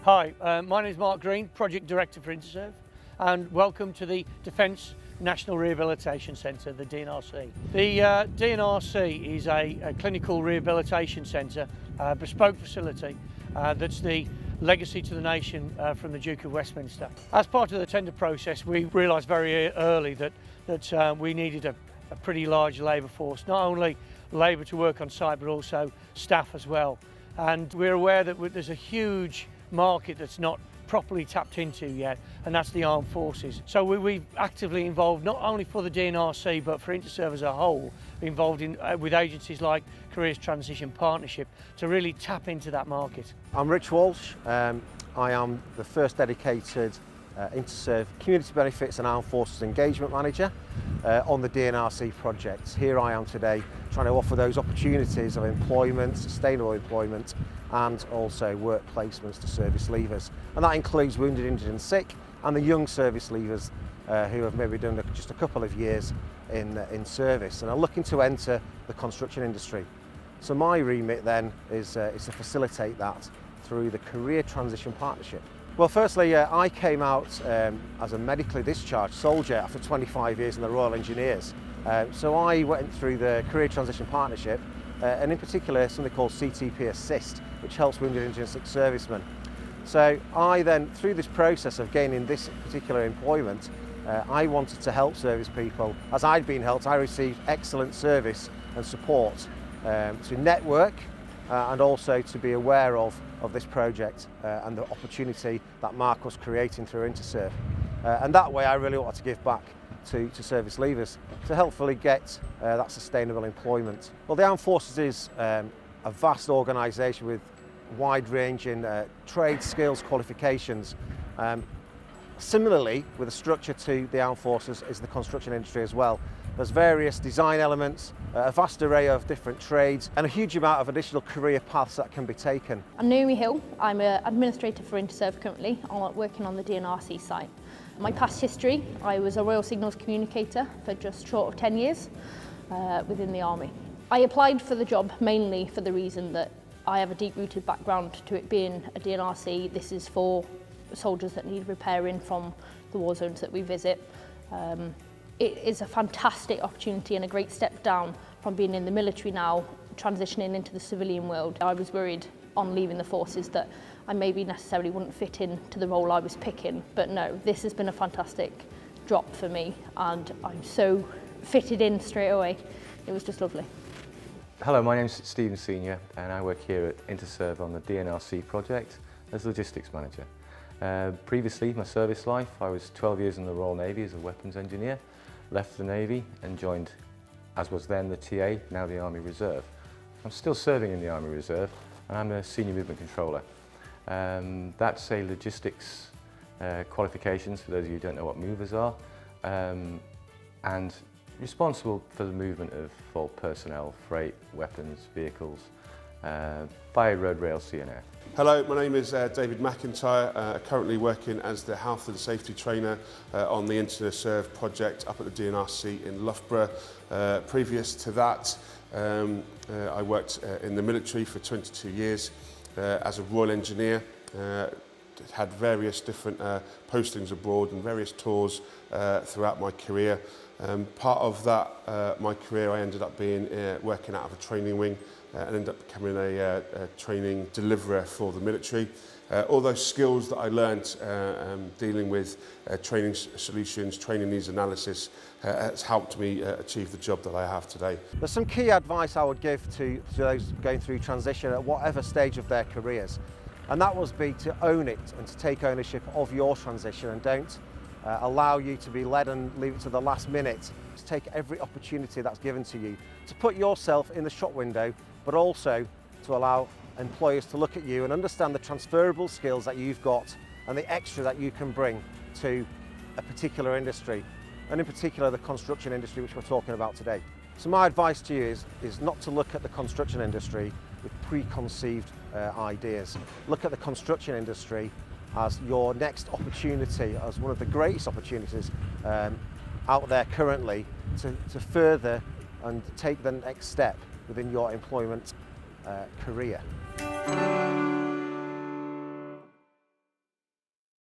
Hi, my name is Mark Green, Project Director for Interserve, and welcome to the Defence National Rehabilitation Centre, the DNRC. The DNRC is a clinical rehabilitation centre, bespoke facility that's the legacy to the nation from the Duke of Westminster. As part of the tender process, we realised very early that we needed a pretty large labour force, not only labour to work on site but also staff as well. And we're aware that there's a huge market that's not properly tapped into yet, and that's the armed forces. So we're actively involved, not only for the DNRC but for Interserve as a whole, involved with agencies like Careers Transition Partnership to really tap into that market. I'm Rich Walsh. I am the first dedicated Interserve Community Benefits and Armed Forces Engagement Manager on the DNRC project. Here I am today trying to offer those opportunities of employment, sustainable employment, and also work placements to service leavers. And that includes wounded, injured and sick, and the young service leavers who have maybe done just a couple of years in service and are looking to enter the construction industry. So my remit then is to facilitate that through the Career Transition Partnership. Well, firstly, I came out as a medically discharged soldier after 25 years in the Royal Engineers. So I went through the Career Transition Partnership, and in particular something called CTP Assist, which helps wounded, injured and sick servicemen. So I then, through this process of gaining this particular employment, I wanted to help service people. As I'd been helped, I received excellent service and support to network and also to be aware of this project and the opportunity that Mark was creating through Interserve. And that way I really wanted to give back to service leavers to helpfully get that sustainable employment. Well, the Armed Forces is a vast organisation with wide-ranging trade skills qualifications. Similarly, with a structure to the Armed Forces is the construction industry as well. There's various design elements, a vast array of different trades and a huge amount of additional career paths that can be taken. I'm Naomi Hill. I'm an administrator for Interserve currently, working on the DNRC site. My past history, I was a Royal Signals communicator for just short of 10 years within the Army. I applied for the job mainly for the reason that I have a deep-rooted background to it being a DNRC. This is for soldiers that need repairing from the war zones that we visit. It is a fantastic opportunity and a great step down from being in the military now, transitioning into the civilian world. I was worried on leaving the forces that I maybe necessarily wouldn't fit into the role I was picking, but no, this has been a fantastic drop for me and I'm so fitted in straight away. It was just lovely. Hello, my name's Stephen Senior and I work here at Interserve on the DNRC project as Logistics Manager. Previously, my service life, I was 12 years in the Royal Navy as a weapons engineer, left the Navy and joined, as was then, the TA, now the Army Reserve. I'm still serving in the Army Reserve and I'm a Senior Movement Controller. That's a logistics qualifications, for those of you who don't know what movers are, and responsible for the movement of all personnel, freight, weapons, vehicles, by road, rail, sea and air. Hello, my name is David McIntyre, currently working as the Health and Safety Trainer on the Interserve project up at the DNRC in Loughborough. Previous to that, I worked in the military for 22 years as a Royal Engineer. Had various different postings abroad and various tours throughout my career. Part of that, my career, I ended up being working out of a training wing and ended up becoming a training deliverer for the military. All those skills that I learnt dealing with training solutions, training needs analysis has helped me achieve the job that I have today. There's some key advice I would give to those going through transition at whatever stage of their careers, and that would be to own it and to take ownership of your transition and don't allow you to be led and leave it to the last minute. To take every opportunity that's given to you to put yourself in the shop window, but also to allow employers to look at you and understand the transferable skills that you've got and the extra that you can bring to a particular industry, and in particular the construction industry, which we're talking about today. So my advice to you is not to look at the construction industry with preconceived ideas. Look at the construction industry as your next opportunity, as one of the greatest opportunities out there currently to further and take the next step within your employment career.